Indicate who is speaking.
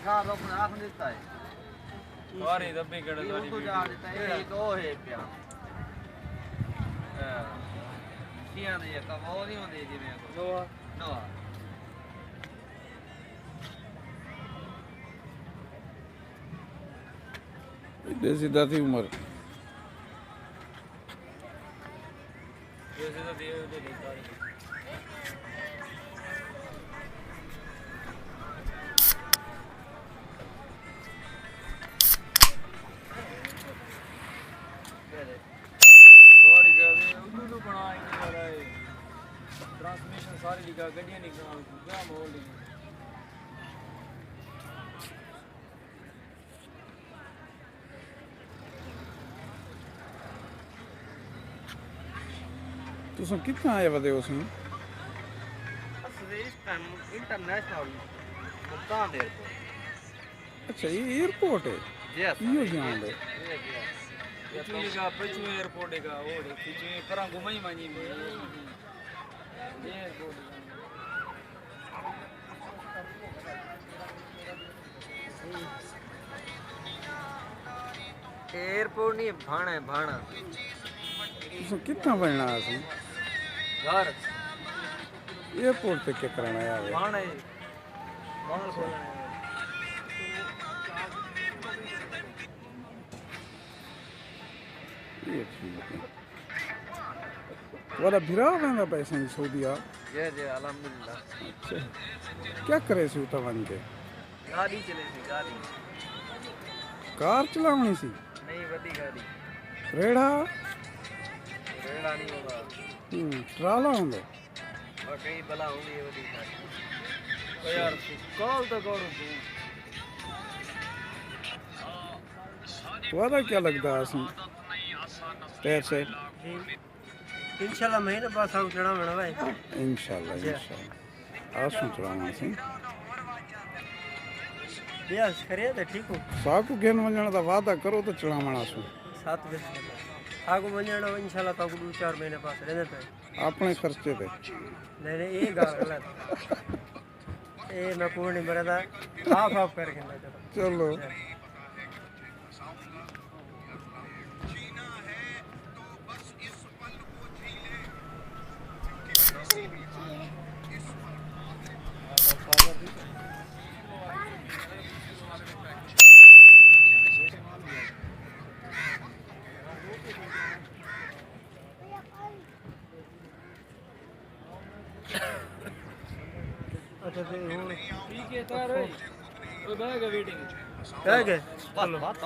Speaker 1: ਕਾਰ ਰੋਕਣ ਆਖ ਦਿੱਤਾ ਹੈ
Speaker 2: ਸਾਰੀ ਦੱਬੀ ਕਿਹੜੇ ਸਾਰੀ
Speaker 1: ਉਹ ਜਾ ਦਿੱਤਾ ਇਹ ਦੋ ਹੈ ਪਿਆ ਕੀਆਂ ਦੇ ਇੱਕ ਉਹ ਨਹੀਂ ਹੁੰਦੇ ਜਿਵੇਂ
Speaker 2: ਨੋਆ
Speaker 1: ਨੋ
Speaker 3: देसी दाती उम्र
Speaker 2: जैसे तो दिए दे लेता थोड़ी जगह उल्लू बनाएंगे वाला है ट्रांसमिशन सारी लिखा गड्डियां निकलना क्या माहौल है
Speaker 3: तुम कितना आए बदे उसमें
Speaker 1: इंटरनेशनल भुगतान देर को
Speaker 3: अच्छा ये एयरपोर्ट है
Speaker 1: यस
Speaker 3: यो जान दे
Speaker 2: पिछू का पिछू एयरपोर्ट का वो पिछू करा घुमाई मानी में एयरपोर्ट
Speaker 1: एयरपोर्ट नहीं भाना है भाना
Speaker 3: तुम कितना बनना है
Speaker 1: घर
Speaker 3: एयरपोर्ट पे क्या करना है यार
Speaker 1: भाना है माल खोलना है
Speaker 3: ये ठीक है वाला भिरा बंदा पैसे नहीं सऊदीया
Speaker 1: जय जय अल्हम्दुलिल्लाह
Speaker 3: अच्छा क्या करे सी उता बन के
Speaker 1: गाड़ी चले थी गाड़ी
Speaker 3: कार चलावनी सी
Speaker 1: नहीं बड़ी गाड़ी
Speaker 3: रेड़ा
Speaker 1: रेड़ा नहीं होगा
Speaker 3: ट्राला होंगे
Speaker 1: और कहीं भला होगी ये बड़ी गाड़ी
Speaker 2: ओ यार कॉल तो करो तू
Speaker 3: वादा क्या लगता है असं पैसे
Speaker 1: इंशाल्लाह महीने बाद हम चढ़ा मेरा भाई
Speaker 3: इंशाल्लाह इंशाल्लाह आसू चलाना सी
Speaker 1: यस करिए तो ठीक हो
Speaker 3: साकू घेन वञण दा वादा करो तो चलावण आसू
Speaker 1: 7 बजे आगो वञण इंशाल्लाह तो 2-4 महीने पास रहने पे
Speaker 3: अपने खर्चे पे
Speaker 1: नहीं नहीं ये गाल गलत ये मैं कोई नहीं बरदा हाफ हाफ करके ना
Speaker 3: चलो
Speaker 1: अच्छा फिर हुन
Speaker 2: ठीक है तार ओ बैग वेटिंग
Speaker 1: है चलो बात